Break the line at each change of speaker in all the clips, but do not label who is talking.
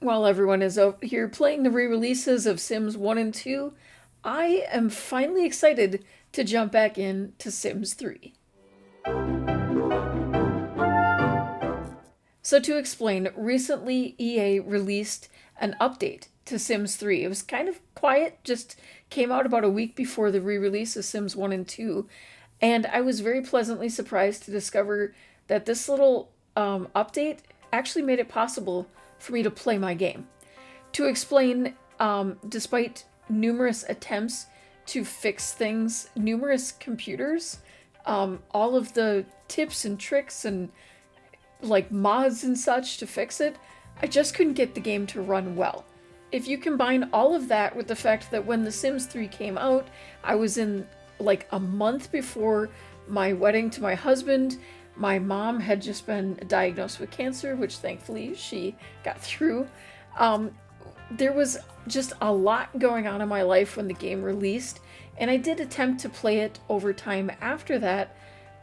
While everyone is out here playing the re-releases of Sims 1 and 2, I am finally excited to jump back into Sims 3. So to explain, recently EA released an update to Sims 3. It was kind of quiet, just came out about a week before the re-release of Sims 1 and 2, and I was very pleasantly surprised to discover that this little update actually made it possible for me to play my game. To explain, despite numerous attempts to fix things, numerous computers, all of the tips and tricks and like mods and such to fix it, I just couldn't get the game to run well. If you combine all of that with the fact that when The Sims 3 came out, I was in like a month before my wedding to my husband. My mom had just been diagnosed with cancer, which thankfully she got through. There was just a lot going on in my life when the game released, and I did attempt to play it over time after that.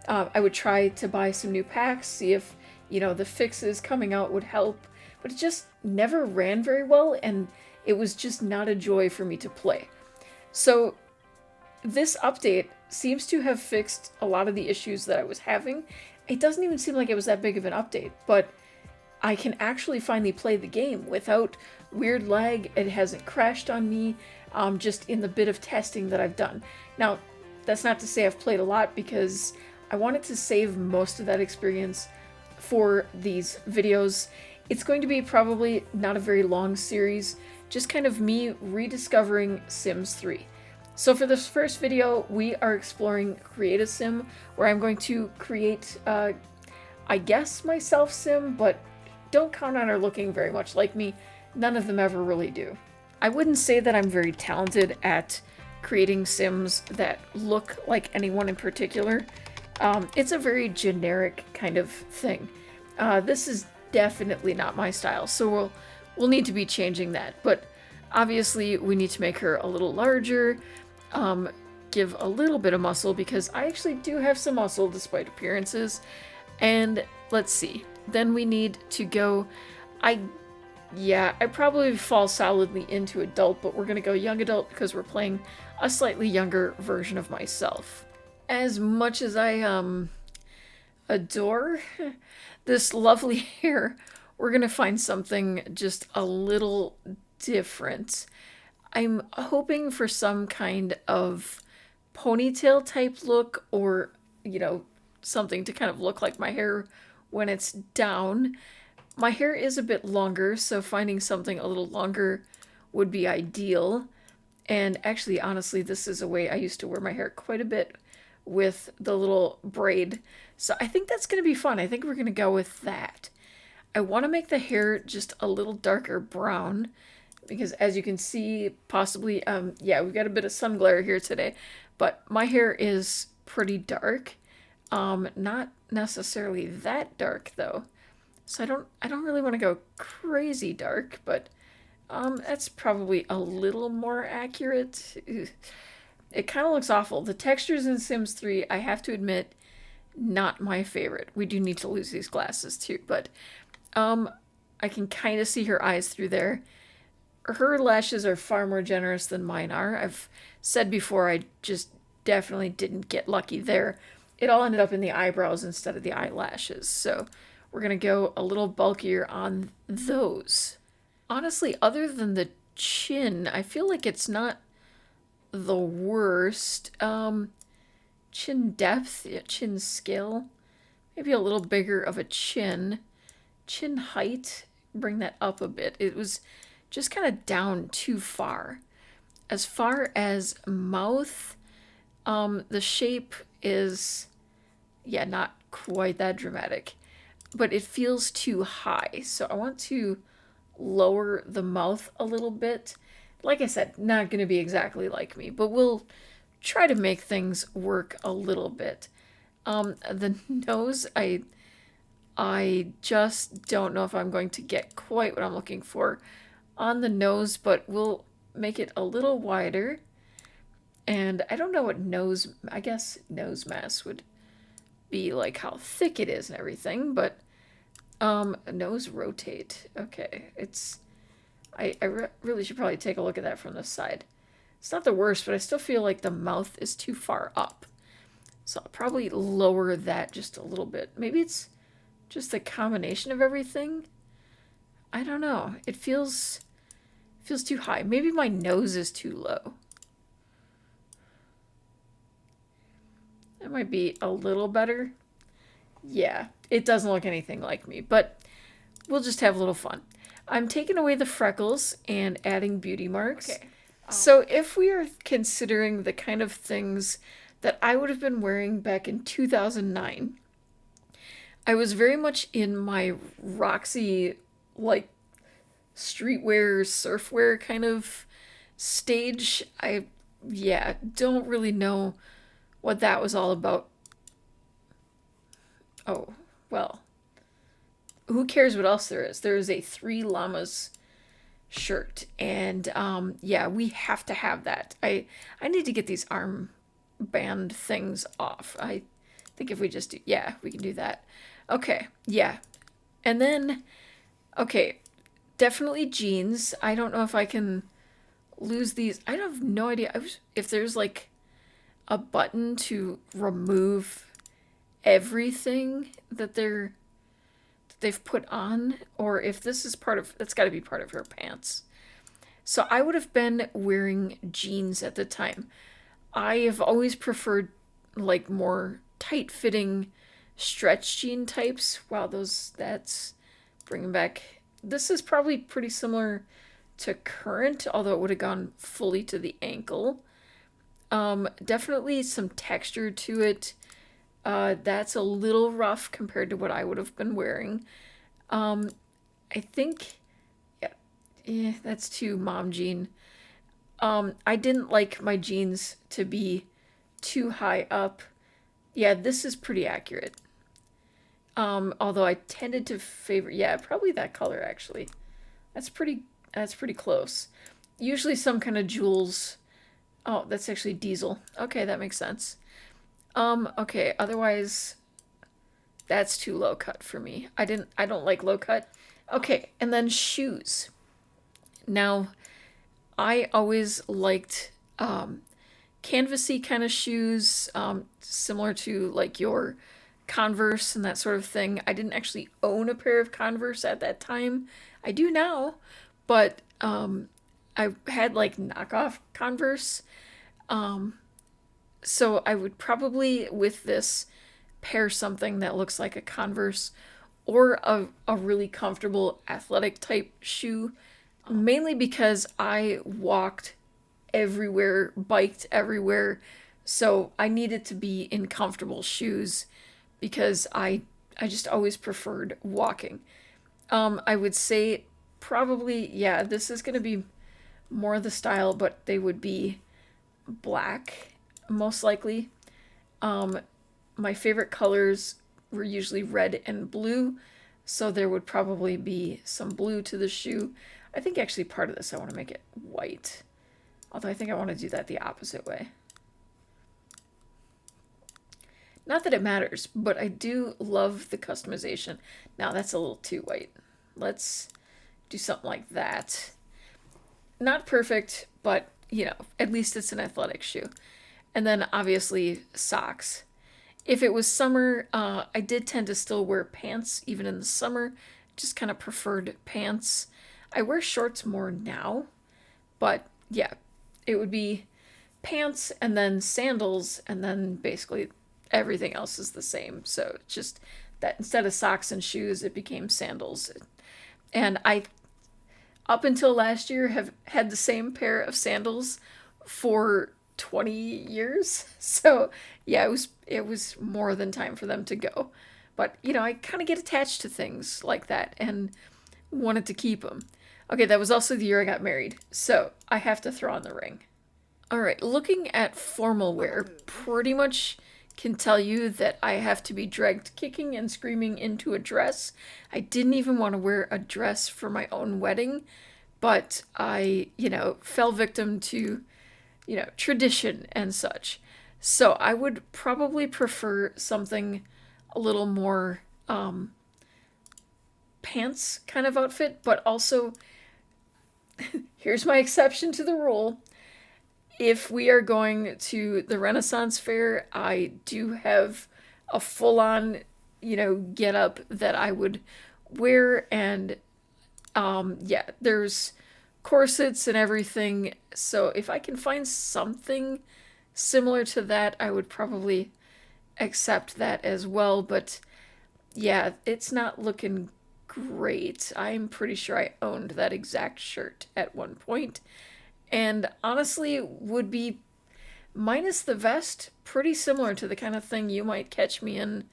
I would try to buy some new packs, see if, the fixes coming out would help, but it just never ran very well, and it was just not a joy for me to play. So this update seems to have fixed a lot of the issues that I was having. It doesn't even seem like it was that big of an update, but I can actually finally play the game without weird lag. It hasn't crashed on me, just in the bit of testing that I've done. Now, that's not to say I've played a lot, because I wanted to save most of that experience for these videos. It's going to be probably not a very long series, just kind of me rediscovering Sims 3. So for this first video, we are exploring Create a Sim, where I'm going to create, I guess, my self-sim, but don't count on her looking very much like me. None of them ever really do. I wouldn't say that I'm very talented at creating Sims that look like anyone in particular. It's a very generic kind of thing. This is definitely not my style, so we'll need to be changing that. But obviously, we need to make her a little larger, give a little bit of muscle, because I actually do have some muscle despite appearances. And let's see. Then we need to go. I probably fall solidly into adult, but we're gonna go young adult because we're playing a slightly younger version of myself. As much as I adore this lovely hair, we're gonna find something just a little different. I'm hoping for some kind of ponytail type look, or something to kind of look like my hair when it's down. My hair is a bit longer, so finding something a little longer would be ideal. And actually, honestly, this is a way I used to wear my hair quite a bit, with the little braid. So I think that's going to be fun. I think we're going to go with that. I want to make the hair just a little darker brown, because as you can see, possibly, we've got a bit of sun glare here today, but my hair is pretty dark. Not necessarily that dark though. So I don't really want to go crazy dark, but that's probably a little more accurate. It kind of looks awful. The textures in Sims 3, I have to admit, not my favorite. We do need to lose these glasses too, but I can kind of see her eyes through there. Her lashes are far more generous than mine are. I've said before, I just definitely didn't get lucky there. It all ended up in the eyebrows instead of the eyelashes, so we're going to go a little bulkier on those. Honestly, other than the chin, I feel like it's not the worst. Chin depth, chin scale, maybe a little bigger of a chin. Chin height, bring that up a bit. It was just kind of down too far. As far as mouth, the shape is, not quite that dramatic, but it feels too high. So I want to lower the mouth a little bit. Like I said, not going to be exactly like me, but we'll try to make things work a little bit. The nose, I just don't know if I'm going to get quite what I'm looking for on the nose, but we'll make it a little wider. And I don't know what I guess nose mass would be like, how thick it is and everything, but nose rotate. Okay, it's really should probably take a look at that from this side. It's not the worst, but I still feel like the mouth is too far up. So I'll probably lower that just a little bit. Maybe it's just the combination of everything. I don't know. It feels too high. Maybe my nose is too low. That might be a little better. Yeah, it doesn't look anything like me, but we'll just have a little fun. I'm taking away the freckles and adding beauty marks. Okay. So if we are considering the kind of things that I would have been wearing back in 2009, I was very much in my Roxy, like, streetwear, surfwear kind of stage. Yeah, don't really know what that was all about. Oh, well, who cares what else there is? There is a 3 Llamas shirt, and yeah, we have to have that. I need to get these armband things off. I think if we just do, yeah, we can do that. Okay, yeah. And then, okay, definitely jeans. I don't know if I can lose these. I have no idea if there's like a button to remove everything that they've put on, or if this is that's got to be part of her pants. So I would have been wearing jeans at the time. I have always preferred like more tight-fitting stretch jean types. Wow, that's bringing back. This is probably pretty similar to current, although it would have gone fully to the ankle. Definitely some texture to it. That's a little rough compared to what I would have been wearing. I think, yeah, that's too mom jean. I didn't like my jeans to be too high up. Yeah, this is pretty accurate. Although I tended to favor, yeah, probably that color actually. That's pretty close. Usually some kind of jewels. Oh, that's actually diesel. Okay, that makes sense. Okay, otherwise that's too low cut for me. I don't like low cut. Okay, and then shoes. Now, I always liked canvasy kind of shoes, similar to like your Converse and that sort of thing. I didn't actually own a pair of Converse at that time. I do now, but I had like knockoff Converse. So I would probably, with this, pair something that looks like a Converse or a really comfortable athletic type shoe, mainly because I walked everywhere, biked everywhere, so I needed to be in comfortable shoes because I just always preferred walking. I would say probably, yeah, this is going to be more the style, but they would be black, most likely. My favorite colors were usually red and blue, so there would probably be some blue to the shoe. I think actually part of this I want to make it white, although I think I want to do that the opposite way. Not that it matters, but I do love the customization. Now that's a little too white. Let's do something like that. Not perfect, but you know, at least it's an athletic shoe. And then obviously socks. If it was summer, I did tend to still wear pants even in the summer. Just kind of preferred pants. I wear shorts more now, but yeah, it would be pants and then sandals, and then basically everything else is the same. So it's just that instead of socks and shoes, it became sandals. And I, up until last year, have had the same pair of sandals for 20 years. So yeah, it was more than time for them to go. But you know, I kind of get attached to things like that and wanted to keep them. Okay, that was also the year I got married, so I have to throw on the ring. All right, looking at formal wear, pretty much can tell you that I have to be dragged kicking and screaming into a dress. I didn't even want to wear a dress for my own wedding, but I, you know, fell victim to, you know, tradition and such. So I would probably prefer something a little more pants kind of outfit, but also here's my exception to the rule. If we are going to the Renaissance Fair, I do have a full on, get up that I would wear. And yeah, there's corsets and everything. So if I can find something similar to that, I would probably accept that as well. But yeah, it's not looking great. I'm pretty sure I owned that exact shirt at one point, and honestly, would be minus the vest pretty similar to the kind of thing you might catch me in.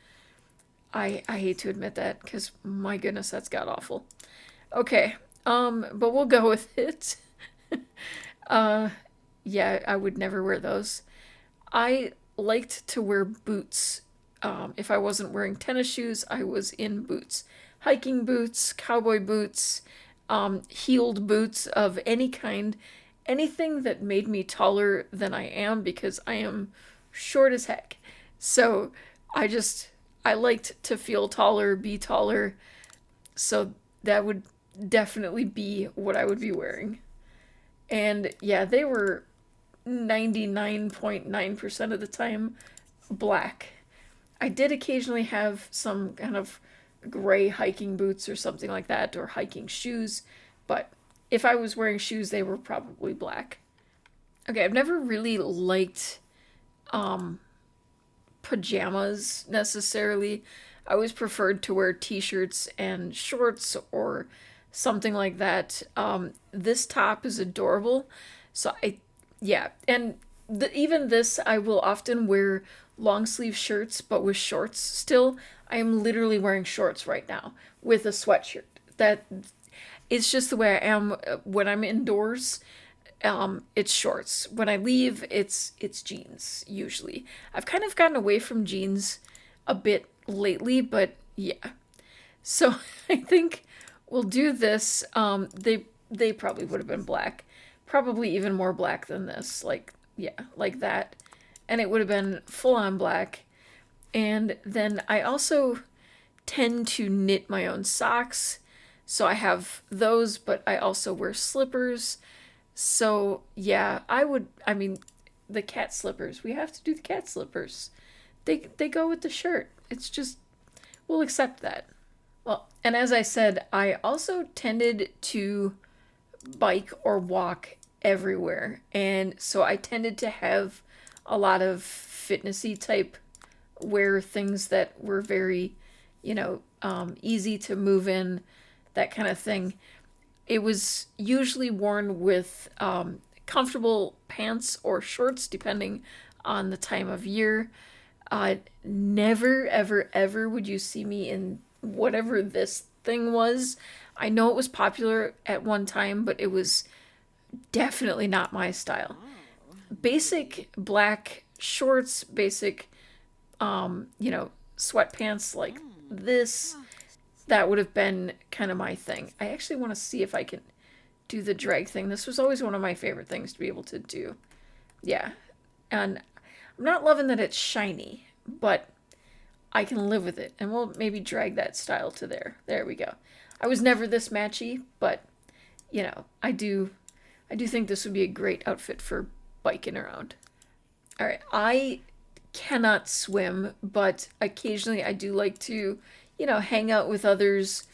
I hate to admit that because my goodness, that's god awful. Okay, but we'll go with it. uh, yeah, I would never wear those. I liked to wear boots. If I wasn't wearing tennis shoes, I was in boots. Hiking boots, cowboy boots, heeled boots of any kind. Anything that made me taller than I am because I am short as heck. So I liked to feel taller, be taller. So that would definitely be what I would be wearing. And yeah, they were 99.9% of the time black. I did occasionally have some kind of gray hiking boots or something like that, or hiking shoes, but if I was wearing shoes, they were probably black. Okay, I've never really liked um, pajamas necessarily. I always preferred to wear t shirts and shorts or something like that. This top is adorable. So yeah, and even this, I will often wear long sleeve shirts, but with shorts still. I am literally wearing shorts right now with a sweatshirt. That it's just the way I am when I'm indoors. It's shorts. When I leave, it's jeans usually. I've kind of gotten away from jeans a bit lately, but yeah. So I think we'll do this. They probably would have been black, probably even more black than this. Like yeah, like that, and it would have been full on black. And then I also tend to knit my own socks. So I have those, but I also wear slippers. So yeah, I mean the cat slippers. We have to do the cat slippers. They go with the shirt. It's just we'll accept that. Well, and as I said, I also tended to bike or walk everywhere. And so I tended to have a lot of fitnessy type wear, things that were very, easy to move in, that kind of thing. It was usually worn with comfortable pants or shorts, depending on the time of year. Never, ever, ever would you see me in whatever this thing was. I know it was popular at one time, but it was definitely not my style. Basic black shorts, basic, sweatpants like this, that would have been kind of my thing. I actually want to see if I can do the drag thing. This was always one of my favorite things to be able to do. Yeah. And I'm not loving that it's shiny, but I can live with it. And we'll maybe drag that style to there. There we go. I was never this matchy, but I do think this would be a great outfit for biking around. All right, I cannot swim, but occasionally I do like to, hang out with others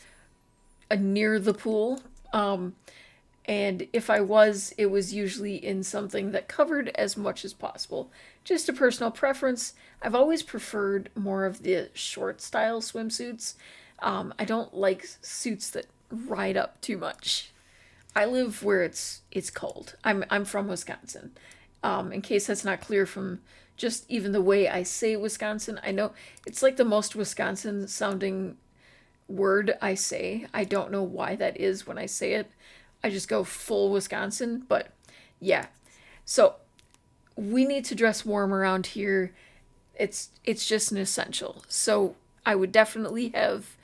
near the pool. And if I was, it was usually in something that covered as much as possible. Just a personal preference. I've always preferred more of the short style swimsuits. I don't like suits that ride up too much. I live where it's cold. I'm from Wisconsin. In case that's not clear from just even the way I say Wisconsin, I know it's like the most Wisconsin sounding word I say. I don't know why that is when I say it. I just go full Wisconsin, but yeah. So we need to dress warm around here. It's just an essential. So I would definitely have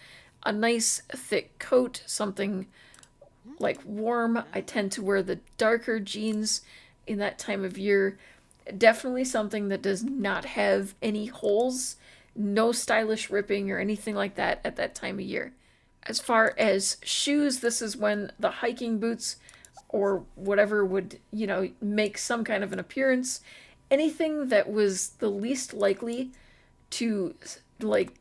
a nice thick coat, something like warm. I tend to wear the darker jeans in that time of year. Definitely something that does not have any holes, no stylish ripping or anything like that at that time of year. As far as shoes, this is when the hiking boots or whatever would, make some kind of an appearance. Anything that was the least likely to, like,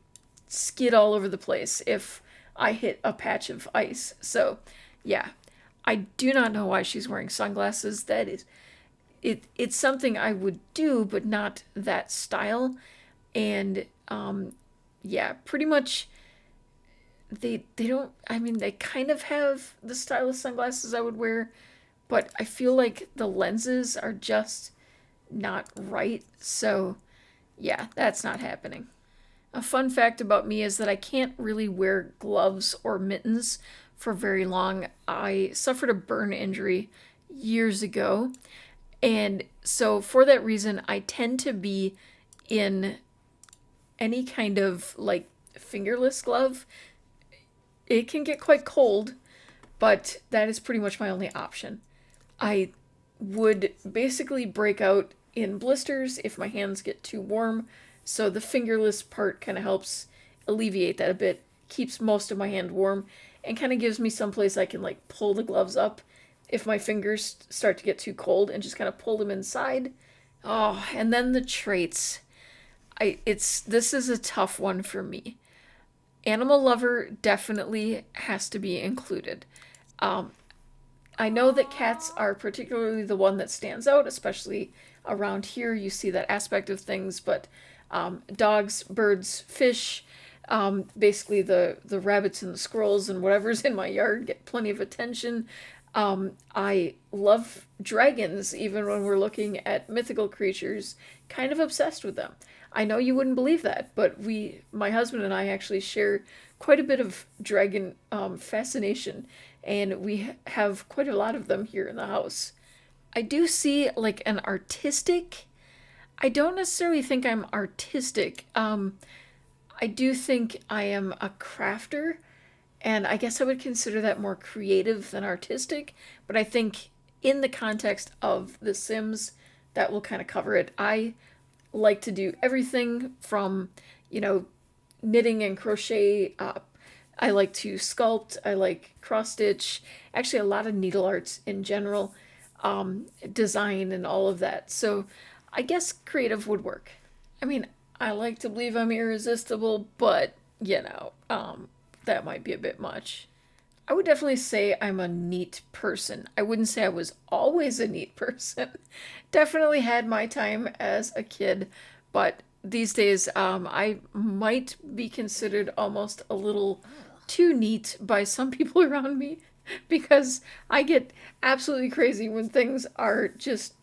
skid all over the place if I hit a patch of ice. So, yeah, I do not know why she's wearing sunglasses. That is, it's something I would do, but not that style. And yeah, pretty much they don't. I mean, they kind of have the style of sunglasses I would wear, but I feel like the lenses are just not right. So yeah, that's not happening. A fun fact about me is that I can't really wear gloves or mittens for very long. I suffered a burn injury years ago, and so for that reason, I tend to be in any kind of like fingerless glove. It can get quite cold, but that is pretty much my only option. I would basically break out in blisters if my hands get too warm, so the fingerless part kind of helps alleviate that a bit, keeps most of my hand warm, and kind of gives me some place I can like pull the gloves up if my fingers start to get too cold and just kind of pull them inside. Oh, and then the traits. This is a tough one for me. Animal lover definitely has to be included. Um, I know that cats are particularly the one that stands out, especially around here. You see that aspect of things, but dogs, birds, fish, basically the rabbits and the squirrels and whatever's in my yard get plenty of attention. I love dragons, even when we're looking at mythical creatures, kind of obsessed with them. I know you wouldn't believe that, but my husband and I actually share quite a bit of dragon fascination, and we have quite a lot of them here in the house. I do see like an artistic. I don't necessarily think I'm artistic. I do think I am a crafter, and I guess I would consider that more creative than artistic, but I think in the context of The Sims, that will kind of cover it. I like to do everything from, you know, knitting and crochet. I like to sculpt. I like cross stitch. Actually, a lot of needle arts in general, design and all of that. So I guess creative would work. I mean, I like to believe I'm irresistible, but, that might be a bit much. I would definitely say I'm a neat person. I wouldn't say I was always a neat person. Definitely had my time as a kid, but these days I might be considered almost a little too neat by some people around me because I get absolutely crazy when things are just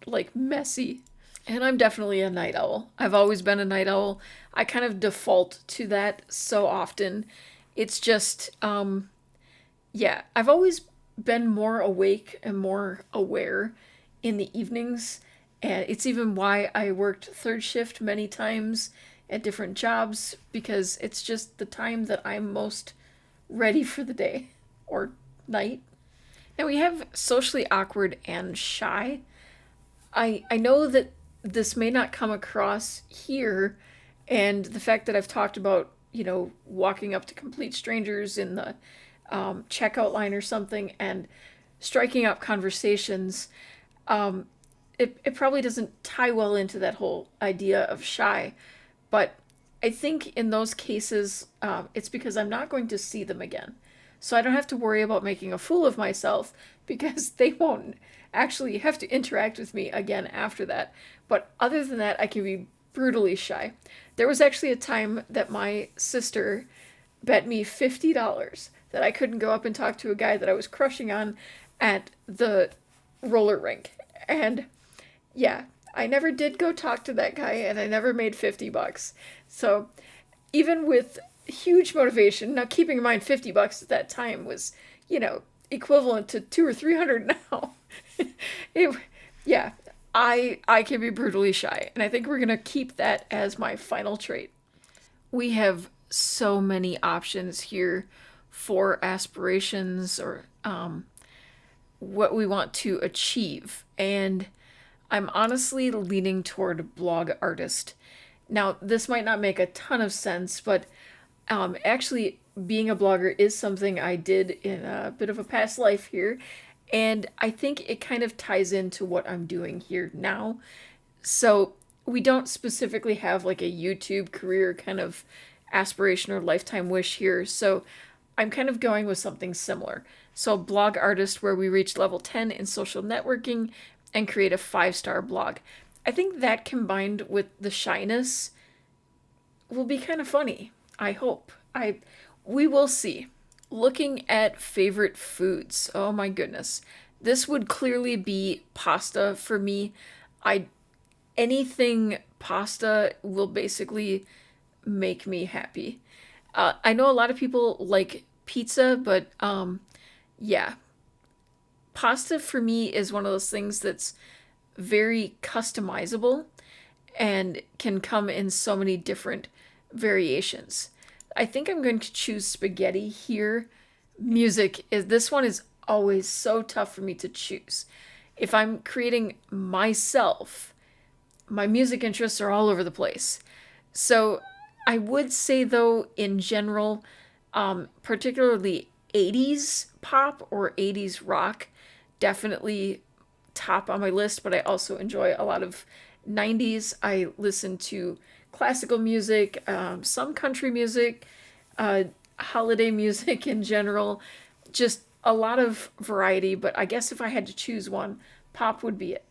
like messy. And I'm definitely a night owl. I've always been a night owl. I kind of default to that so often. It's just, yeah, I've always been more awake and more aware in the evenings. And it's even why I worked third shift many times at different jobs because it's just the time that I'm most ready for the day or night. Now we have socially awkward and shy. I know that this may not come across here, and the fact that I've talked about, walking up to complete strangers in the checkout line or something and striking up conversations, it probably doesn't tie well into that whole idea of shy. But I think in those cases, it's because I'm not going to see them again. So I don't have to worry about making a fool of myself because they won't actually have to interact with me again after that. But other than that, I can be brutally shy. There was actually a time that my sister bet me $50 that I couldn't go up and talk to a guy that I was crushing on at the roller rink. And yeah, I never did go talk to that guy and I never made $50. So even with huge motivation, now keeping in mind $50 at that time was, equivalent to 200 or 300 now. it, yeah, I can be brutally shy, and I think we're gonna keep that as my final trait. We have so many options here for aspirations or what we want to achieve, and I'm honestly leaning toward blog artist. Now, this might not make a ton of sense, but actually, being a blogger is something I did in a bit of a past life here. And I think it kind of ties into what I'm doing here now. So we don't specifically have like a YouTube career kind of aspiration or lifetime wish here. So I'm kind of going with something similar. So, blog artist, where we reach level 10 in social networking and create a 5-star blog. I think that combined with the shyness will be kind of funny. I hope. We will see. Looking at favorite foods. Oh my goodness. This would clearly be pasta for me. I Anything pasta will basically make me happy. I know a lot of people like pizza, but yeah, pasta for me is one of those things that's very customizable and can come in so many different variations. I think I'm going to choose spaghetti here. Music is This one is always so tough for me to choose. If I'm creating myself, my music interests are all over the place. So I would say, though, in general, particularly 80s pop or 80s rock, definitely top on my list, but I also enjoy a lot of 90s. I listen to classical music, some country music, holiday music in general, just a lot of variety, but I guess if I had to choose one, pop would be it.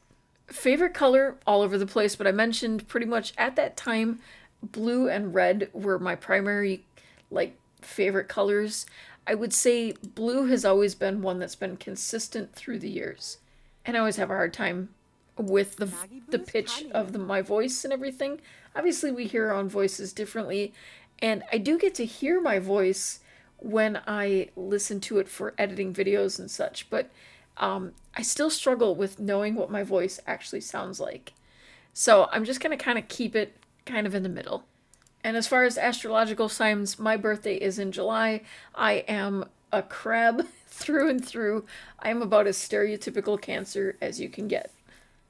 Favorite color, all over the place, but I mentioned pretty much at that time, blue and red were my primary, like, favorite colors. I would say blue has always been one that's been consistent through the years. And I always have a hard time with the pitch of my voice and everything. Obviously, we hear our own voices differently, and I do get to hear my voice when I listen to it for editing videos and such, but I still struggle with knowing what my voice actually sounds like. So I'm just going to kind of keep it kind of in the middle. And as far as astrological signs, my birthday is in July. I am a crab through and through. I am about as stereotypical Cancer as you can get.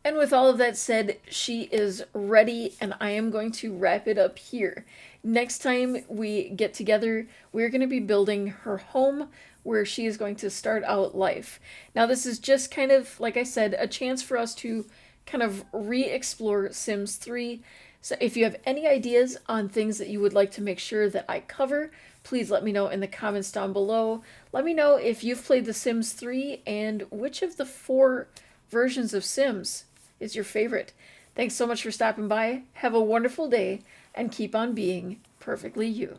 And with all of that said, she is ready, and I am going to wrap it up here. Next time we get together, we're going to be building her home where she is going to start out life. Now, this is just kind of, like I said, a chance for us to kind of re-explore Sims 3. So if you have any ideas on things that you would like to make sure that I cover, please let me know in the comments down below. Let me know if you've played The Sims 3 and which of the 4 versions of Sims is your favorite. Thanks so much for stopping by. Have a wonderful day and keep on being perfectly you.